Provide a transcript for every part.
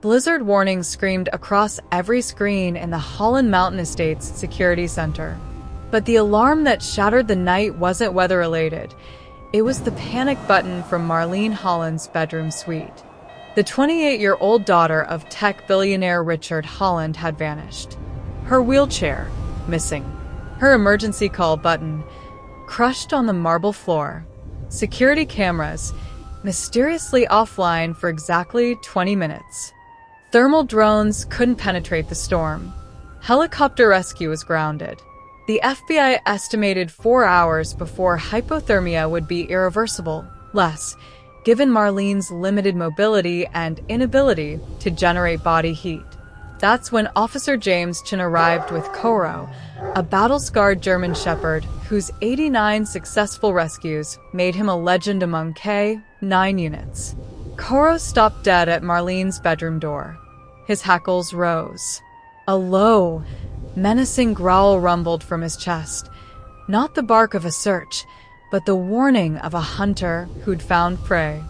Blizzard warnings screamed across every screen in the Holland Mountain Estates Security Center. But the alarm that shattered the night wasn't weather-related. It was the panic button from Marlene Holland's bedroom suite. The 28-year-old daughter of tech billionaire Richard Holland had vanished. Her wheelchair, missing. Her emergency call button, crushed on the marble floor. Security cameras, mysteriously offline for exactly 20 minutes. Thermal drones couldn't penetrate the storm. Helicopter rescue was grounded. The FBI estimated 4 hours before hypothermia would be irreversible, less, given Marlene's limited mobility and inability to generate body heat. That's when Officer James Chin arrived with Koro, a battle-scarred German shepherd whose 89 successful rescues made him a legend among K-9 units. Koro stopped dead at Marlene's bedroom door. His hackles rose. A low, menacing growl rumbled from his chest. Not the bark of a search, but the warning of a hunter who'd found prey.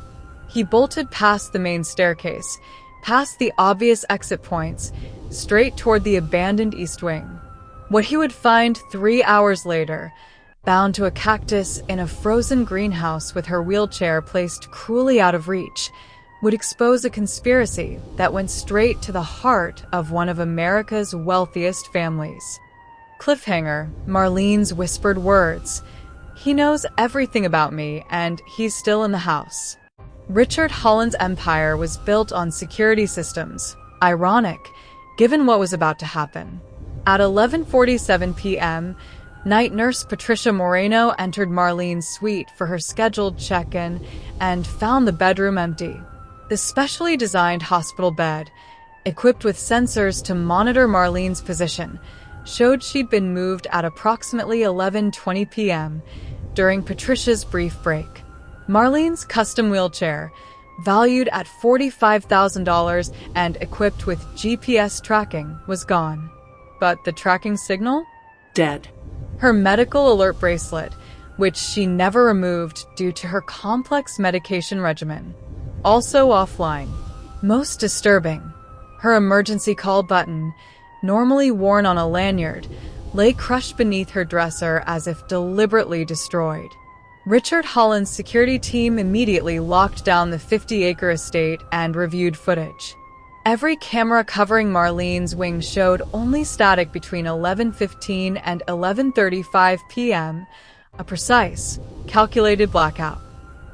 He bolted past the main staircase, past the obvious exit points, straight toward the abandoned East Wing. What he would find 3 hours later, bound to a cactus in a frozen greenhouse with her wheelchair placed cruelly out of reach, would expose a conspiracy that went straight to the heart of one of America's wealthiest families. Cliffhanger, Marlene's whispered words. He knows everything about me, and he's still in the house. Richard Holland's empire was built on security systems. Ironic, given what was about to happen. At 11:47 p.m., night nurse Patricia Moreno entered Marlene's suite for her scheduled check-in and found the bedroom empty. The specially designed hospital bed, equipped with sensors to monitor Marlene's position, showed she'd been moved at approximately 11:20 p.m. during Patricia's brief break. Marlene's custom wheelchair, valued at $45,000 and equipped with GPS tracking, was gone. But the tracking signal? Dead. Her medical alert bracelet, which she never removed due to her complex medication regimen, also offline. Most disturbing, her emergency call button, normally worn on a lanyard, lay crushed beneath her dresser as if deliberately destroyed. Richard Holland's security team immediately locked down the 50-acre estate and reviewed footage. Every camera covering Marlene's wing showed only static between 11:15 and 11:35 p.m., a precise, calculated blackout.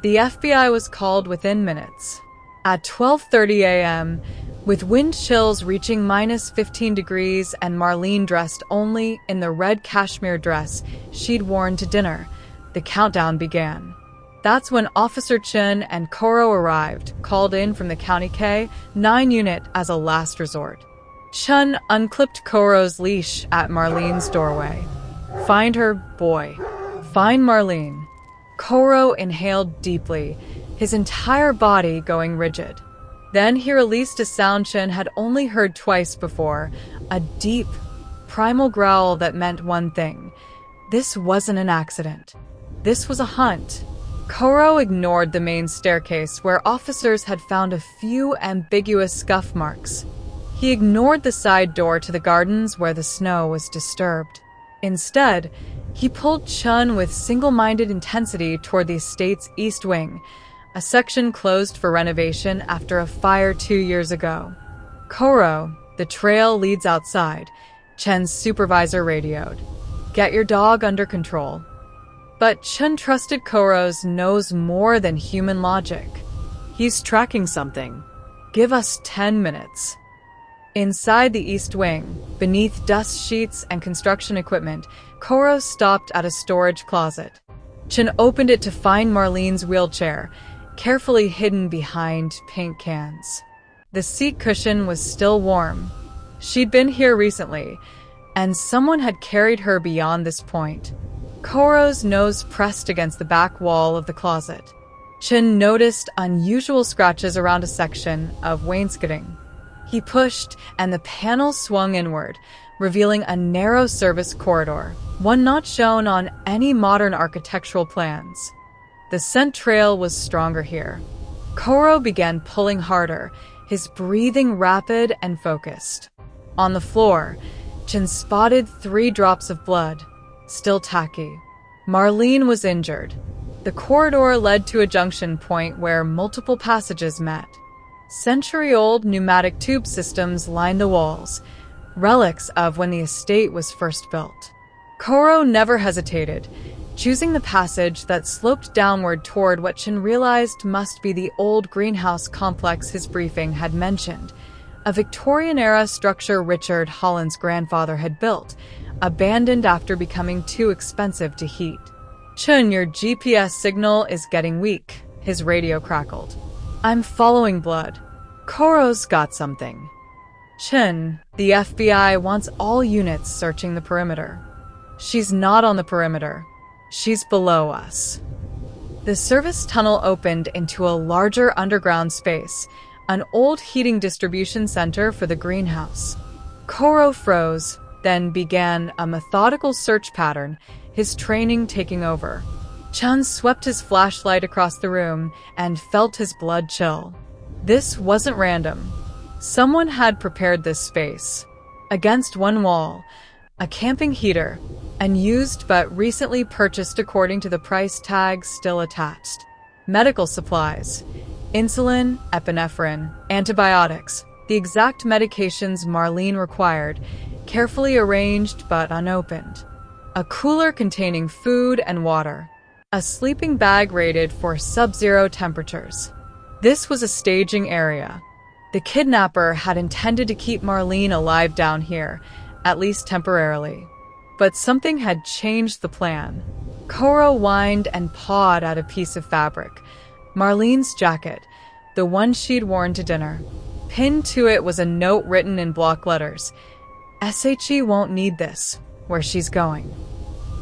The FBI was called within minutes. At 12:30 a.m., with wind chills reaching -15 degrees and Marlene dressed only in the red cashmere dress she'd worn to dinner, the countdown began. That's when Officer Chin and Koro arrived, called in from the County K-9 unit as a last resort. Chun unclipped Koro's leash at Marlene's doorway. "Find her, boy. Find Marlene." Koro inhaled deeply, his entire body going rigid. Then he released a sound Chin had only heard twice before, a deep, primal growl that meant one thing. This wasn't an accident. This was a hunt. Koro ignored the main staircase where officers had found a few ambiguous scuff marks. He ignored the side door to the gardens where the snow was disturbed. Instead, he pulled Chun with single-minded intensity toward the estate's east wing, a section closed for renovation after a fire 2 years ago. "Koro, the trail leads outside," Chen's supervisor radioed. "Get your dog under control." But Chun trusted Koro's knows more than human logic. "He's tracking something. Give us 10 minutes." Inside the East Wing, beneath dust sheets and construction equipment, Koro stopped at a storage closet. Chun opened it to find Marlene's wheelchair, carefully hidden behind paint cans. The seat cushion was still warm. She'd been here recently, and someone had carried her beyond this point. Koro's nose pressed against the back wall of the closet. Chin noticed unusual scratches around a section of wainscoting. He pushed, and the panel swung inward, revealing a narrow service corridor, one not shown on any modern architectural plans. The scent trail was stronger here. Koro began pulling harder, his breathing rapid and focused. On the floor, Chen spotted 3 drops of blood, still tacky. Marlene was injured. The corridor led to a junction point where multiple passages met. Century-old pneumatic tube systems lined the walls, relics of when the estate was first built. Koro never hesitated, choosing the passage that sloped downward toward what Chen realized must be the old greenhouse complex his briefing had mentioned, a Victorian-era structure Richard Holland's grandfather had built, abandoned after becoming too expensive to heat. "Chen, your GPS signal is getting weak," his radio crackled. "I'm following blood. Koro's got something." "Chen, the FBI wants all units searching the perimeter." "She's not on the perimeter. She's below us." The service tunnel opened into a larger underground space, an old heating distribution center for the greenhouse. Koro froze, then began a methodical search pattern, his training taking over. Chen swept his flashlight across the room and felt his blood chill. This wasn't random. Someone had prepared this space. Against one wall, a camping heater, unused but recently purchased according to the price tag still attached. Medical supplies, insulin, epinephrine, antibiotics, the exact medications Marlene required, carefully arranged but unopened. A cooler containing food and water. A sleeping bag rated for sub-zero temperatures. This was a staging area. The kidnapper had intended to keep Marlene alive down here, at least temporarily. But something had changed the plan. Koro whined and pawed at a piece of fabric. Marlene's jacket, the one she'd worn to dinner. Pinned to it was a note written in block letters. "SHE won't need this, where she's going."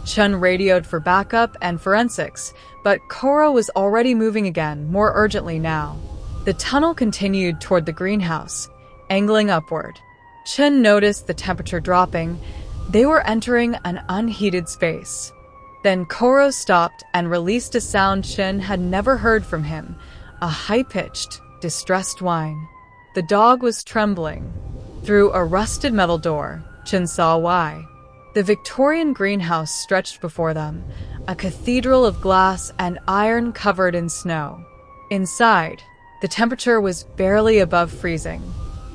Chen radioed for backup and forensics, but Koro was already moving again, more urgently now. The tunnel continued toward the greenhouse, angling upward. Chen noticed the temperature dropping. They were entering an unheated space. Then Koro stopped and released a sound Chen had never heard from him, a high-pitched, distressed whine. The dog was trembling. Through a rusted metal door, Chen saw why. The Victorian greenhouse stretched before them, a cathedral of glass and iron covered in snow. Inside, the temperature was barely above freezing.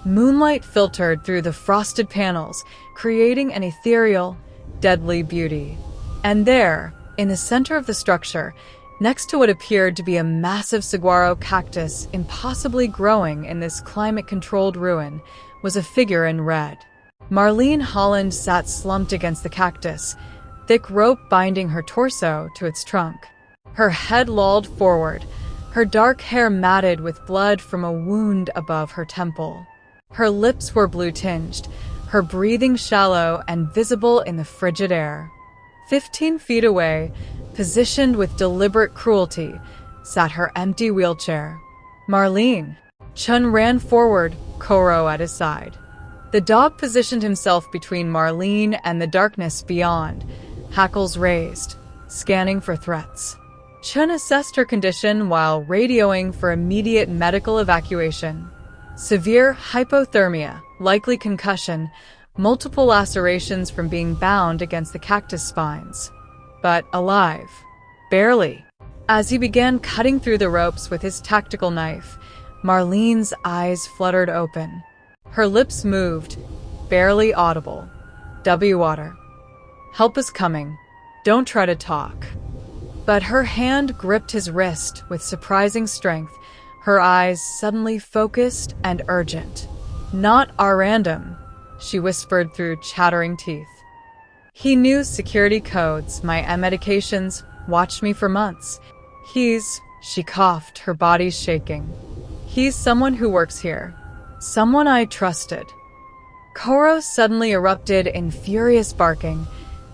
Moonlight filtered through the frosted panels, creating an ethereal, deadly beauty. And there, in the center of the structure, next to what appeared to be a massive saguaro cactus impossibly growing in this climate-controlled ruin, was a figure in red. Marlene Holland sat slumped against the cactus, thick rope binding her torso to its trunk. Her head lolled forward, her dark hair matted with blood from a wound above her temple. Her lips were blue-tinged, her breathing shallow and visible in the frigid air. 15 feet away, positioned with deliberate cruelty, sat her empty wheelchair. "Marlene!" Chen ran forward, Koro at his side. The dog positioned himself between Marlene and the darkness beyond, hackles raised, scanning for threats. Chen assessed her condition while radioing for immediate medical evacuation. Severe hypothermia, likely concussion, multiple lacerations from being bound against the cactus spines. But alive. Barely. As he began cutting through the ropes with his tactical knife, Marlene's eyes fluttered open. Her lips moved, barely audible. "W water. Help is coming. Don't try to talk." But her hand gripped his wrist with surprising strength, her eyes suddenly focused and urgent. "Not our random," she whispered through chattering teeth. "He knew security codes, my medications, watched me for months. She coughed, her body shaking. "He's someone who works here. Someone I trusted." Koro suddenly erupted in furious barking,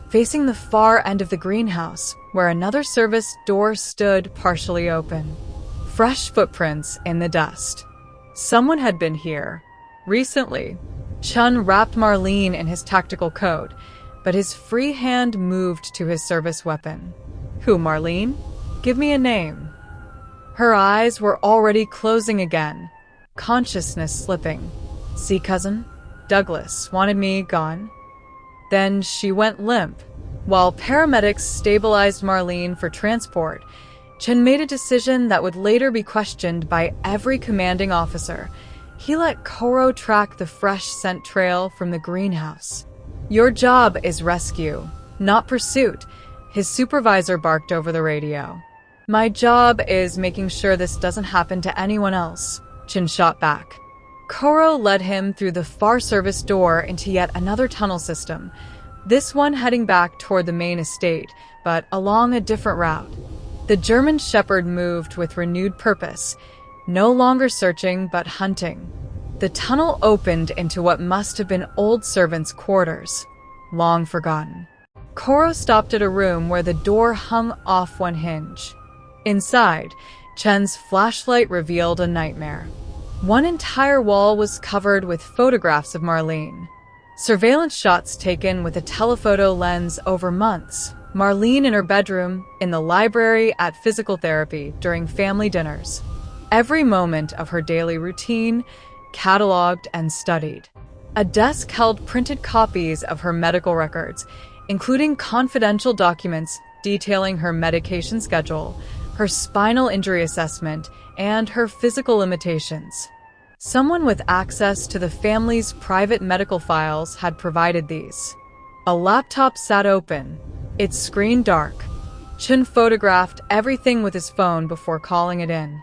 facing the far end of the greenhouse, where another service door stood partially open. Fresh footprints in the dust. Someone had been here. Recently. Chen wrapped Marlene in his tactical coat, but his free hand moved to his service weapon. "Who, Marlene? Give me a name." Her eyes were already closing again. consciousness slipping. "See, cousin? Douglas wanted me gone." Then she went limp. While paramedics stabilized Marlene for transport, Chen made a decision that would later be questioned by every commanding officer. He let Koro track the fresh scent trail from the greenhouse. "Your job is rescue, not pursuit," his supervisor barked over the radio. "My job is making sure this doesn't happen to anyone else," Chen shot back. Koro led him through the far service door into yet another tunnel system, this one heading back toward the main estate, but along a different route. The German shepherd moved with renewed purpose, no longer searching but hunting. The tunnel opened into what must have been old servants' quarters, long forgotten. Koro stopped at a room where the door hung off one hinge. Inside, Chen's flashlight revealed a nightmare. One entire wall was covered with photographs of Marlene. Surveillance shots taken with a telephoto lens over months. Marlene in her bedroom, in the library, at physical therapy, during family dinners. Every moment of her daily routine, cataloged and studied. A desk held printed copies of her medical records, including confidential documents detailing her medication schedule, her spinal injury assessment, and her physical limitations. Someone with access to the family's private medical files had provided these. A laptop sat open, its screen dark. Chen photographed everything with his phone before calling it in.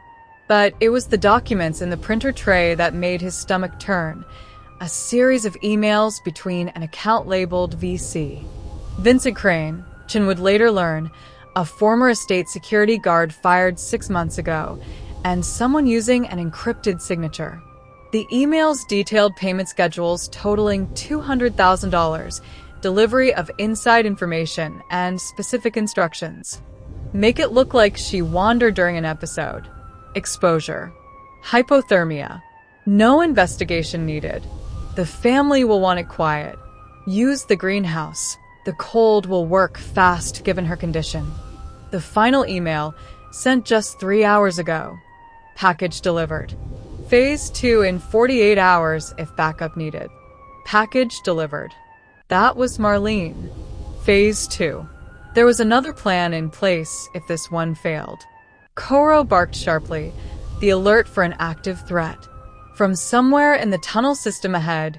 But it was the documents in the printer tray that made his stomach turn. A series of emails between an account labeled VC. Vincent Crane, Chen would later learn, a former estate security guard fired 6 months ago, and someone using an encrypted signature. The emails detailed payment schedules totaling $200,000, delivery of inside information, and specific instructions. Make it look like she wandered during an episode. Exposure. Hypothermia. No investigation needed. The family will want it quiet. Use the greenhouse. The cold will work fast given her condition. The final email, sent just 3 hours ago. Package delivered. Phase 2 in 48 hours if backup needed. Package delivered. That was Marlene. Phase 2. There was another plan in place if this one failed. Koro barked sharply, the alert for an active threat. From somewhere in the tunnel system ahead,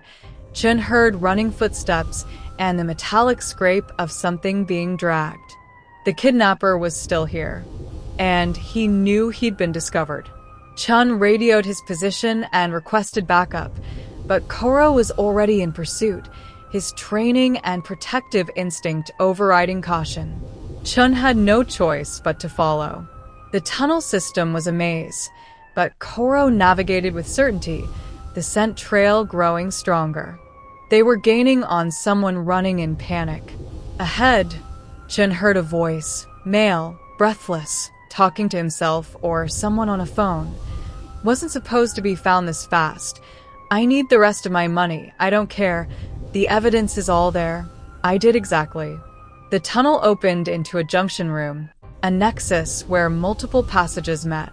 Chen heard running footsteps and the metallic scrape of something being dragged. The kidnapper was still here, and he knew he'd been discovered. Chen radioed his position and requested backup, but Koro was already in pursuit, his training and protective instinct overriding caution. Chen had no choice but to follow. The tunnel system was a maze, but Koro navigated with certainty, the scent trail growing stronger. They were gaining on someone running in panic. Ahead, Chen heard a voice, male, breathless, talking to himself or someone on a phone. Wasn't supposed to be found this fast. I need the rest of my money. I don't care. The evidence is all there. I did exactly. The tunnel opened into a junction room, a nexus where multiple passages met.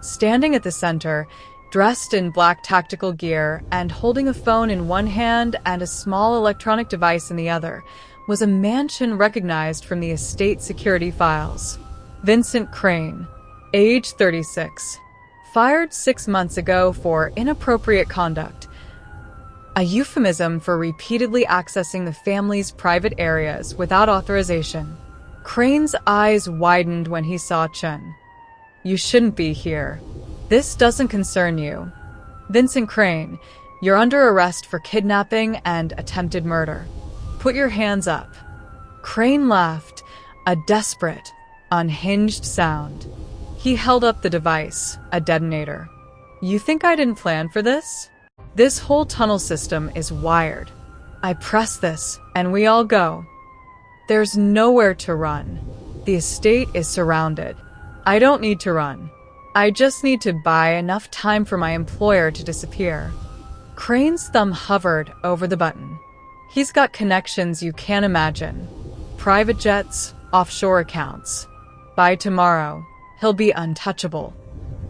Standing at the center, dressed in black tactical gear and holding a phone in one hand and a small electronic device in the other, was a man Chen recognized from the estate security files. Vincent Crane, age 36, fired 6 months ago for inappropriate conduct, a euphemism for repeatedly accessing the family's private areas without authorization. Crane's eyes widened when he saw Chen. "You shouldn't be here. This doesn't concern you. Vincent Crane, you're under arrest for kidnapping and attempted murder. Put your hands up." Crane laughed, a desperate, unhinged sound. He held up the device, a detonator. "You think I didn't plan for this? This whole tunnel system is wired. I press this, and we all go. There's nowhere to run. The estate is surrounded. I don't need to run. I just need to buy enough time for my employer to disappear." Crane's thumb hovered over the button. He's got connections you can't imagine. Private jets, offshore accounts. By tomorrow, he'll be untouchable.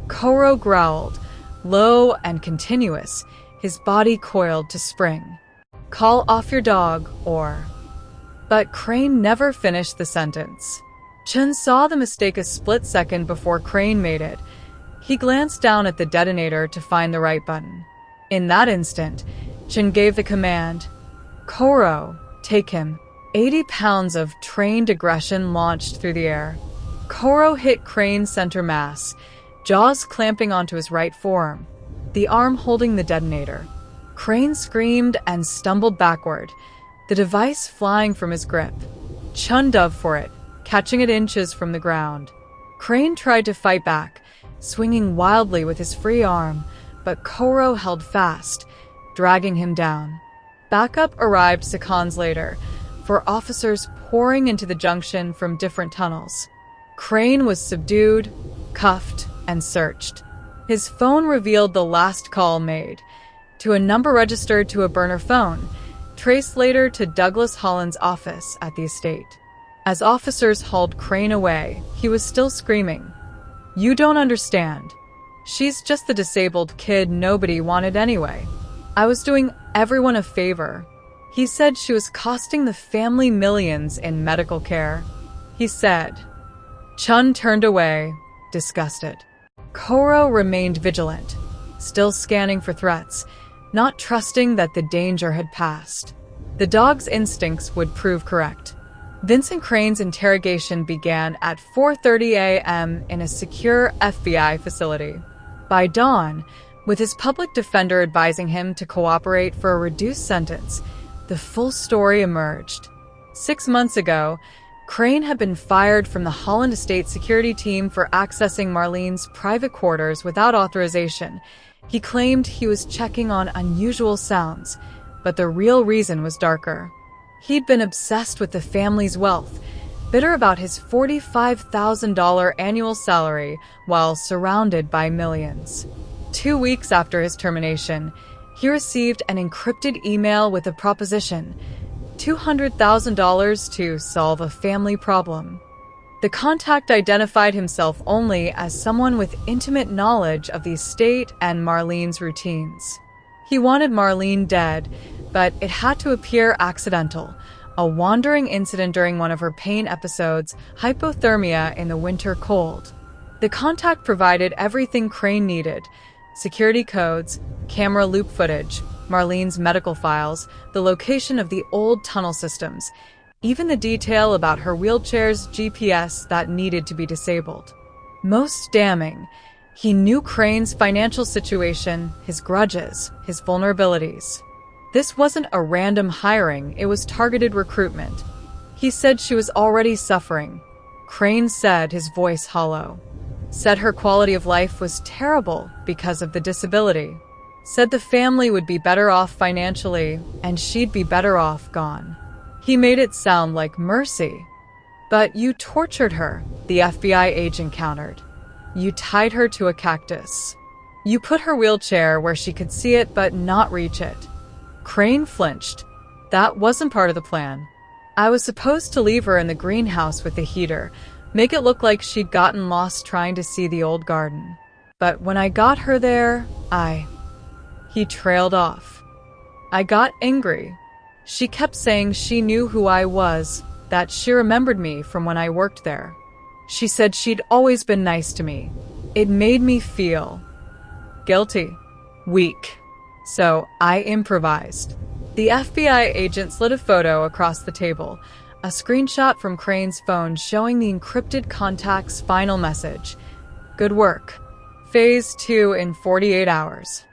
Koro growled, Low and continuous, his body coiled to spring. Call off your dog, or... But Crane never finished the sentence. Chun saw the mistake a split second before Crane made it. He glanced down at the detonator to find the right button. In that instant, Chun gave the command, "Koro, take him." 80 pounds of trained aggression launched through the air. Koro hit Crane's center mass, jaws clamping onto his right forearm, the arm holding the detonator. Crane screamed and stumbled backward, the device flying from his grip. Chun dove for it, catching it inches from the ground. Crane tried to fight back, swinging wildly with his free arm, but Koro held fast, dragging him down. Backup arrived seconds later, for officers pouring into the junction from different tunnels. Crane was subdued, cuffed, and searched. His phone revealed the last call made, to a number registered to a burner phone, traced later to Douglas Holland's office at the estate. As officers hauled Crane away, he was still screaming, "You don't understand. She's just the disabled kid nobody wanted anyway. I was doing everyone a favor." He said she was costing the family millions in medical care. He said. Chun turned away, disgusted. Koro remained vigilant, still scanning for threats, not trusting that the danger had passed. The dog's instincts would prove correct. Vincent Crane's interrogation began at 4:30 a.m. in a secure FBI facility. By dawn, with his public defender advising him to cooperate for a reduced sentence, the full story emerged. 6 months ago, Crane had been fired from the Holland Estate security team for accessing Marlene's private quarters without authorization. He claimed he was checking on unusual sounds, but the real reason was darker. He'd been obsessed with the family's wealth, bitter about his $45,000 annual salary while surrounded by millions. 2 weeks after his termination, he received an encrypted email with a proposition, $200,000 to solve a family problem. The contact identified himself only as someone with intimate knowledge of the estate and Marlene's routines. He wanted Marlene dead, but it had to appear accidental, a wandering incident during one of her pain episodes, hypothermia in the winter cold. The contact provided everything Crane needed: security codes, camera loop footage, Marlene's medical files, the location of the old tunnel systems, even the detail about her wheelchair's GPS that needed to be disabled. Most damning, he knew Crane's financial situation, his grudges, his vulnerabilities. This wasn't a random hiring, it was targeted recruitment. He said she was already suffering. Crane said, his voice hollow. Said her quality of life was terrible because of the disability. Said the family would be better off financially, and she'd be better off gone. He made it sound like mercy. But you tortured her, the FBI agent countered. You tied her to a cactus. You put her wheelchair where she could see it but not reach it. Crane flinched. That wasn't part of the plan. I was supposed to leave her in the greenhouse with the heater, make it look like she'd gotten lost trying to see the old garden. But when I got her there, He trailed off. I got angry. She kept saying she knew who I was, that she remembered me from when I worked there. She said she'd always been nice to me. It made me feel guilty, weak. So I improvised. The FBI agent slid a photo across the table, a screenshot from Crane's phone showing the encrypted contact's final message. Good work. Phase 2 in 48 hours.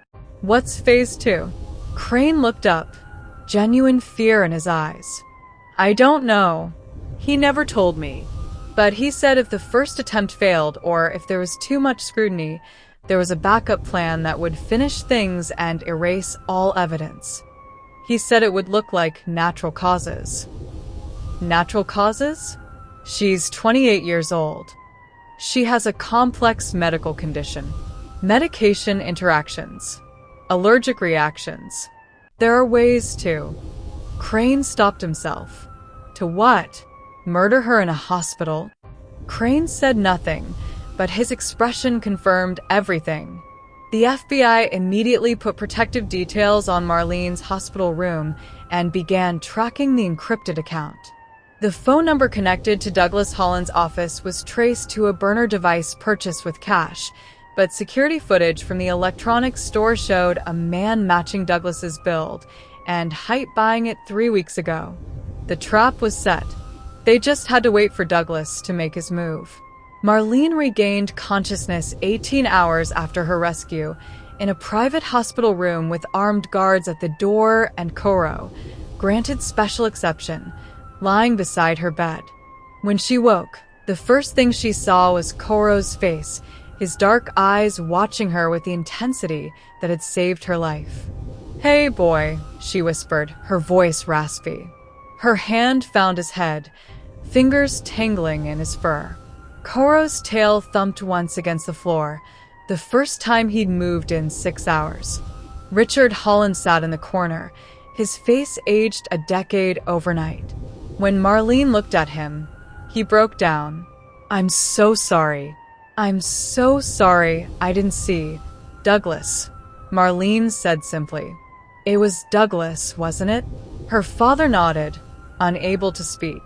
What's Phase 2? Crane looked up, genuine fear in his eyes. I don't know. He never told me. But he said if the first attempt failed, or if there was too much scrutiny, there was a backup plan that would finish things and erase all evidence. He said it would look like natural causes. Natural causes? She's 28 years old. She has a complex medical condition. Medication interactions. Allergic reactions. There are ways to... Crane stopped himself. To what? Murder her in a hospital? Crane said nothing, but his expression confirmed everything. The FBI immediately put protective details on Marlene's hospital room and began tracking the encrypted account. The phone number connected to Douglas Holland's office was traced to a burner device purchased with cash, but security footage from the electronics store showed a man matching Douglas's build and height buying it 3 weeks ago. The trap was set. They just had to wait for Douglas to make his move. Marlene regained consciousness 18 hours after her rescue in a private hospital room with armed guards at the door, and Coro, granted special exception, lying beside her bed. When she woke, the first thing she saw was Coro's face, his dark eyes watching her with the intensity that had saved her life. "Hey, boy," she whispered, her voice raspy. Her hand found his head, fingers tangling in his fur. Coro's tail thumped once against the floor, the first time he'd moved in 6 hours. Richard Holland sat in the corner, his face aged a decade overnight. When Marlene looked at him, he broke down. "I'm so sorry. I'm so sorry I didn't see. Douglas," Marlene said simply. "It was Douglas, wasn't it?" Her father nodded, unable to speak.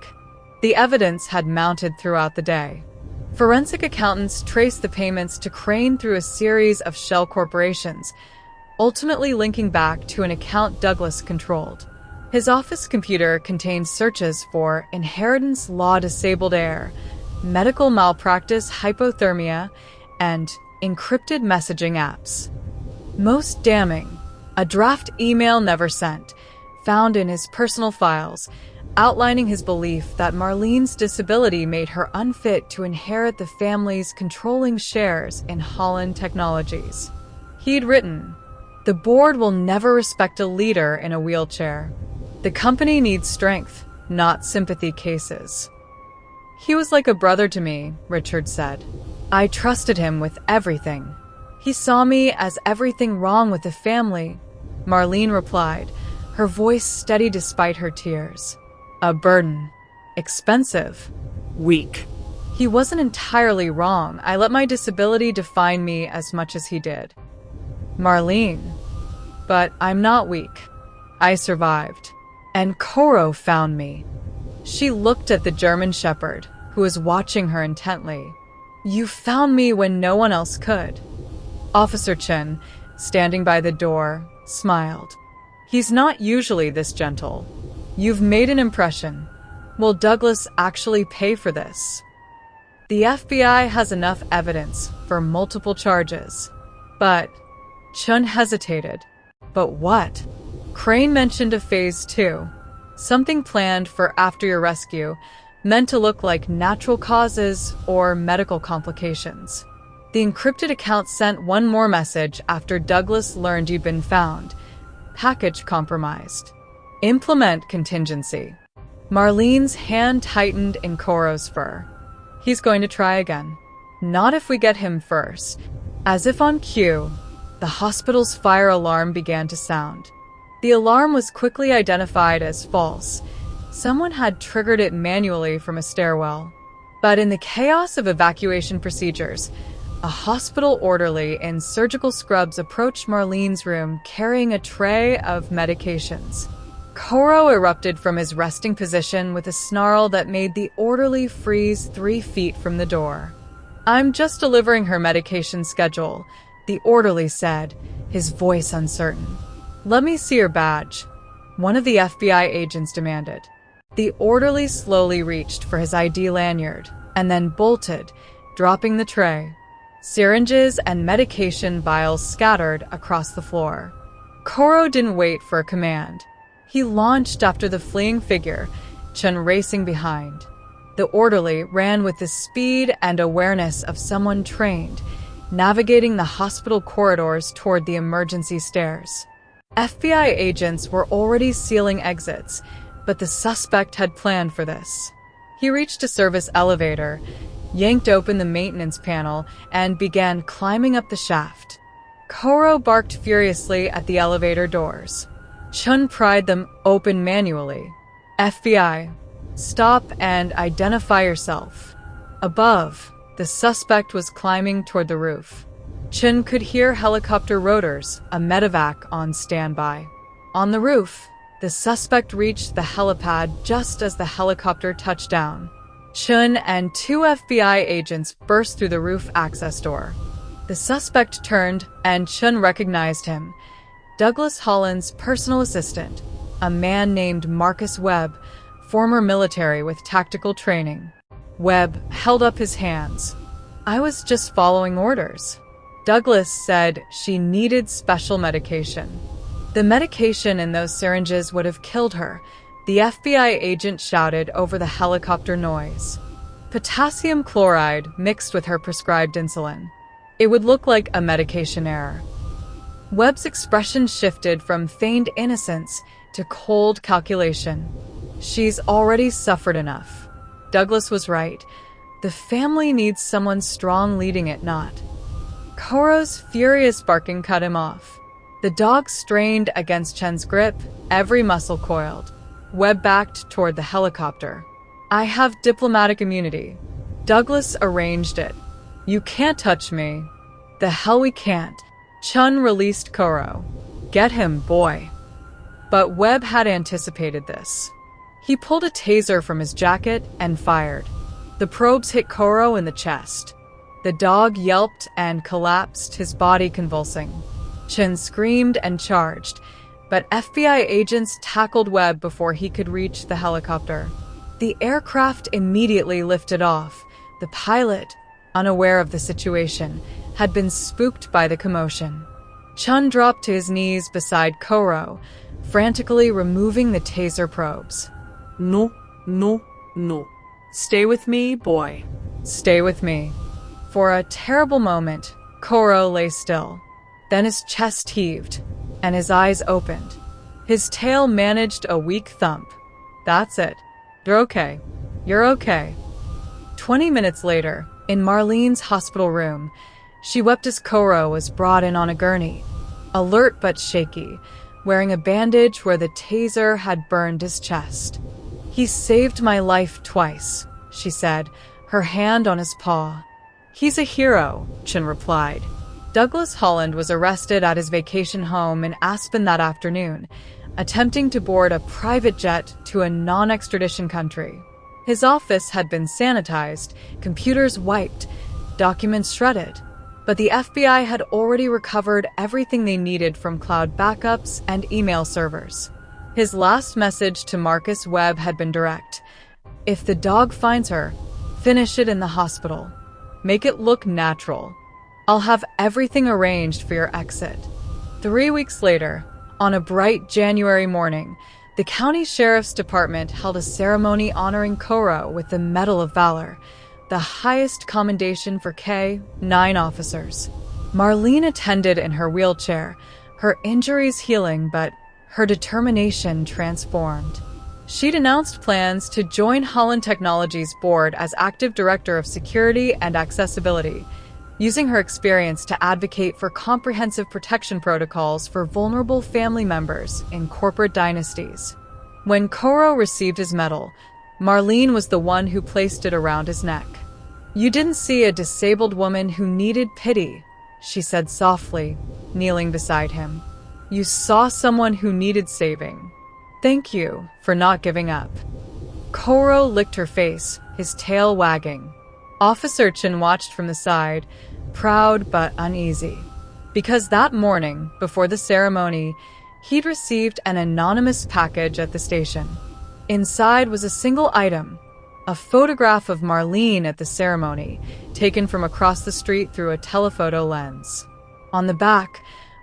The evidence had mounted throughout the day. Forensic accountants traced the payments to Crane through a series of shell corporations, ultimately linking back to an account Douglas controlled. His office computer contained searches for inheritance law-disabled heir, medical malpractice hypothermia, and encrypted messaging apps. Most damning, a draft email never sent, found in his personal files, outlining his belief that Marlene's disability made her unfit to inherit the family's controlling shares in Holland Technologies. He'd written, "The board will never respect a leader in a wheelchair. The company needs strength, not sympathy cases." "He was like a brother to me," Richard said. "I trusted him with everything. He saw me as everything wrong with the family," Marlene replied, her voice steady despite her tears. "A burden. Expensive. Weak. He wasn't entirely wrong. I let my disability define me as much as he did." "Marlene. But I'm not weak. I survived. And Coro found me." She looked at the German shepherd, who was watching her intently. "You found me when no one else could." Officer Chen, standing by the door, smiled. "He's not usually this gentle. You've made an impression. Will Douglas actually pay for this?" "The FBI has enough evidence for multiple charges. But..." Chen hesitated. "But what?" "Crane mentioned a phase 2. Something planned for after your rescue, meant to look like natural causes or medical complications. The encrypted account sent one more message after Douglas learned you'd been found. Package compromised. Implement contingency." Marlene's hand tightened in Coro's fur. "He's going to try again. Not if we get him first." As if on cue, the hospital's fire alarm began to sound. The alarm was quickly identified as false. Someone had triggered it manually from a stairwell. But in the chaos of evacuation procedures, a hospital orderly in surgical scrubs approached Marlene's room carrying a tray of medications. Coro erupted from his resting position with a snarl that made the orderly freeze 3 feet from the door. "I'm just delivering her medication schedule," the orderly said, his voice uncertain. "Let me see your badge," one of the FBI agents demanded. The orderly slowly reached for his ID lanyard and then bolted, dropping the tray. Syringes and medication vials scattered across the floor. Coro didn't wait for a command. He launched after the fleeing figure, Chen racing behind. The orderly ran with the speed and awareness of someone trained, navigating the hospital corridors toward the emergency stairs. FBI agents were already sealing exits, but the suspect had planned for this. He reached a service elevator, yanked open the maintenance panel, and began climbing up the shaft. Coro barked furiously at the elevator doors. Chun pried them open manually. "FBI, stop and identify yourself." Above, the suspect was climbing toward the roof. Chen could hear helicopter rotors, a medevac on standby. On the roof, the suspect reached the helipad just as the helicopter touched down. Chen and 2 FBI agents burst through the roof access door. The suspect turned, and Chen recognized him. Douglas Holland's personal assistant, a man named Marcus Webb, former military with tactical training. Webb held up his hands. "I was just following orders." Douglas said she needed special medication. The medication in those syringes would have killed her, the FBI agent shouted over the helicopter noise. Potassium chloride mixed with her prescribed insulin. It would look like a medication error. Webb's expression shifted from feigned innocence to cold calculation. She's already suffered enough. Douglas was right. The family needs someone strong leading it, not. Koro's furious barking cut him off. The dog strained against Chen's grip, every muscle coiled. Webb backed toward the helicopter. "I have diplomatic immunity." Douglas arranged it. "You can't touch me." "The hell we can't." Chen released Koro. "Get him, boy." But Webb had anticipated this. He pulled a taser from his jacket and fired. The probes hit Koro in the chest. The dog yelped and collapsed, his body convulsing. Chen screamed and charged, but FBI agents tackled Webb before he could reach the helicopter. The aircraft immediately lifted off. The pilot, unaware of the situation, had been spooked by the commotion. Chen dropped to his knees beside Koro, frantically removing the taser probes. "No, no, no. Stay with me, boy. Stay with me." For a terrible moment, Koro lay still. Then his chest heaved, and his eyes opened. His tail managed a weak thump. "That's it. You're okay. You're okay." 20 minutes later, in Marlene's hospital room, she wept as Koro was brought in on a gurney, alert but shaky, wearing a bandage where the taser had burned his chest. "He saved my life twice," she said, her hand on his paw. "He's a hero," Chen replied. Douglas Holland was arrested at his vacation home in Aspen that afternoon, attempting to board a private jet to a non-extradition country. His office had been sanitized, computers wiped, documents shredded, but the FBI had already recovered everything they needed from cloud backups and email servers. His last message to Marcus Webb had been direct. "If the dog finds her, finish it in the hospital. Make it look natural. I'll have everything arranged for your exit." 3 weeks later, on a bright January morning, the county sheriff's department held a ceremony honoring Koro with the Medal of Valor, the highest commendation for K-9 officers. Marlene attended in her wheelchair, her injuries healing, but her determination transformed. She'd announced plans to join Holland Technologies' board as active director of security and accessibility, using her experience to advocate for comprehensive protection protocols for vulnerable family members in corporate dynasties. When Koro received his medal, Marlene was the one who placed it around his neck. "You didn't see a disabled woman who needed pity," she said softly, kneeling beside him. "You saw someone who needed saving. Thank you for not giving up." Koro licked her face, his tail wagging. Officer Chen watched from the side, proud but uneasy. Because that morning, before the ceremony, he'd received an anonymous package at the station. Inside was a single item, a photograph of Marlene at the ceremony, taken from across the street through a telephoto lens. On the back,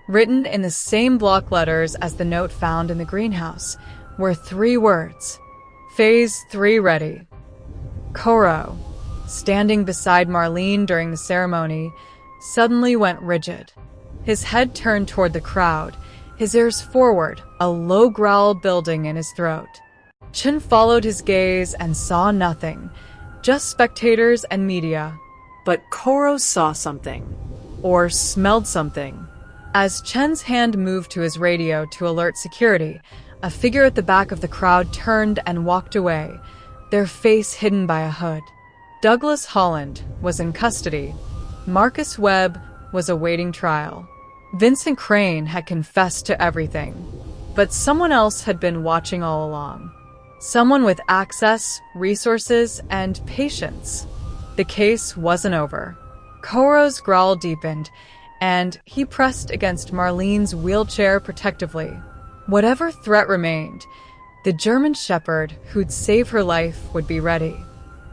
written in the same block letters as the note found in the greenhouse, were 3 words: Phase 3 ready. Koro, standing beside Marlene during the ceremony, suddenly went rigid. His head turned toward the crowd, his ears forward, a low growl building in his throat. Chen followed his gaze and saw nothing, just spectators and media. But Koro saw something, or smelled something. As Chen's hand moved to his radio to alert security, a figure at the back of the crowd turned and walked away, their face hidden by a hood. Douglas Holland was in custody. Marcus Webb, was awaiting trial. Vincent Crane had confessed to everything, but someone else had been watching all along. Someone with access, resources, and patience. The case wasn't over. Koro's growl deepened, and he pressed against Marlene's wheelchair protectively. Whatever threat remained, the German shepherd who'd save her life would be ready.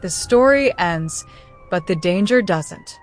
The story ends, but the danger doesn't.